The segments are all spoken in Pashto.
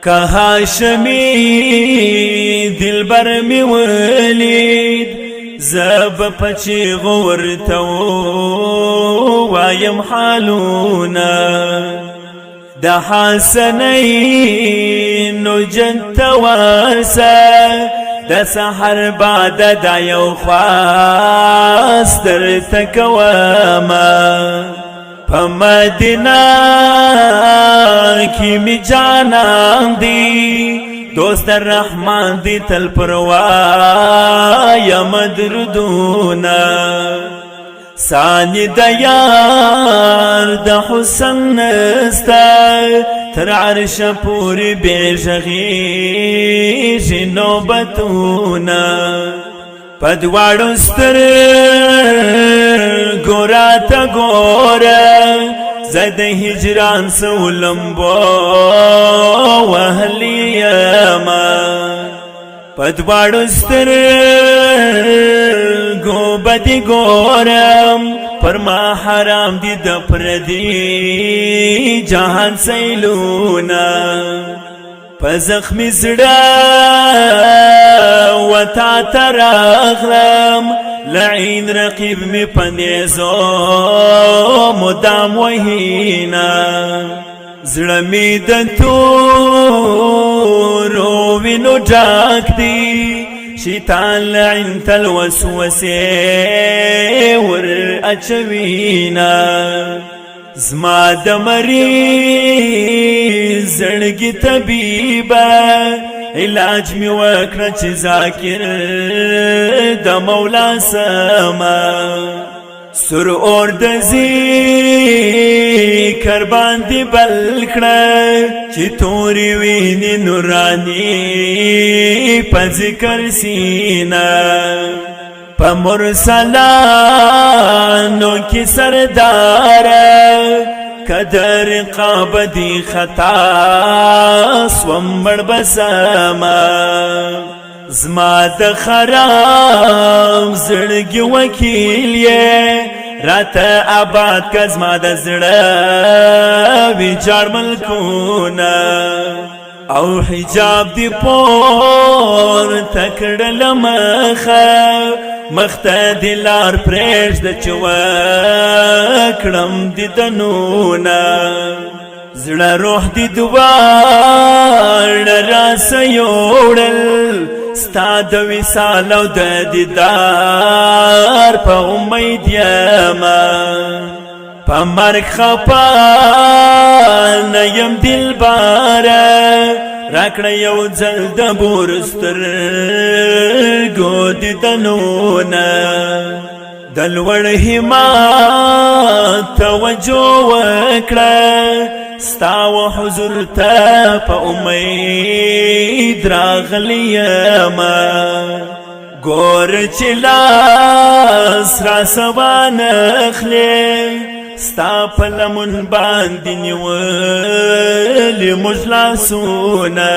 که هاشمی دلبر می ولید زب پچی غورتو وایم حالونا دا حسنینو جنت واسا دا سحر بعد دا یو خواست در تکواما پا مدینہ کی می جانان دی دوست الرحمن دی تل پروایا مدردونا ثانی دیار دا حسن نستا تر عرش پوری بیشغیش نوبتونا پدوارو سترگو راتا گورا زد هجران سولمبو وحلیما پدوارو سترگو بدی گورم پر ما حرام دی دپردی جهان سیلونا پزخمی زڑا و تا تراغلم لعین رقیب می پنیزو مدام وحینا زڑا می دتو وینو جاک دی شیطان لعین تل وسوسه ور اچوینا زما د مریض زړګي طبيبه علاج می وکړه چې ذاکر د مولا سما سر اور د ذکر باندې بل کړه چې توري ویني نوراني په ذکر سینا پا مرسلانو کی سردار کدر قابدی خطا سومبر بساما زما د خراب زړګي وکیل یې راته آباد که زما د زړه ویچار ملکونه او حجاب دی پور تکړل مخه مخته دی لار پرېږده چې وکړم دیدنونه زړه روح دی دواړه راسه یوړل ستا د وصال او د دیدار په امید یمه په مرګ خفه نه یم دلباره راکړه یو ځل د بورسترګو دیدنونه د لوړ همت توجه وکړه ستا و حضور ته په امید راغلی یمه ګور چې لاس را سبا نخلې ستا په لمن باندې نیولې موږ لاسونه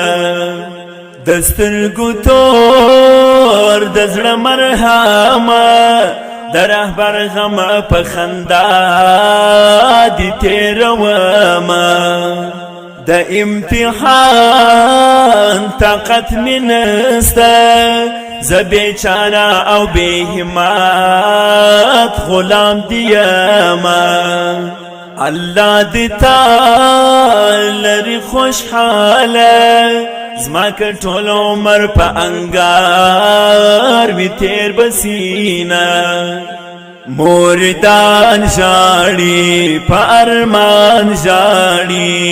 د سترګو تور د زړه مرهمه د رهبر غمه په خندا دې تېرومه د امتحان طاقت مې نسته زه بیچاره او بې همت غلام دیمه الله دې تا لري خوشحاله زما که ټول عمر په انګار وي تېر بسینه موردان ژاړي په ارمان ژاړي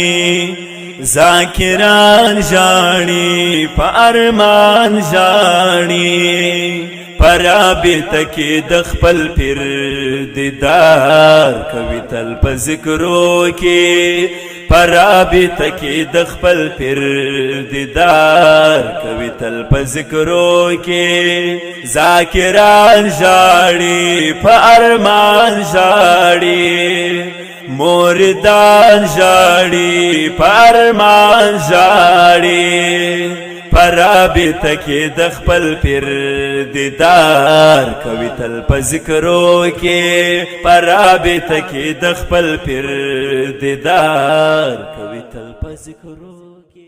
ذاکران ژاړي په ارمان ژاړي پرابطه کې د خپل پیر دیدار کوي تل په ذکرو کې پرابطه کې د خپل پیر دیدار کوي تل په ذکرو کې ذاکران ژاړي په ارمان ژاړي موردان ژاړي په ارمان ژاړي پرابطه کې د خپل پیر دیدار کوي تل په ذکرو کې پرابطه کې د خپل پیر دیدار کوي تل په ذکرو کې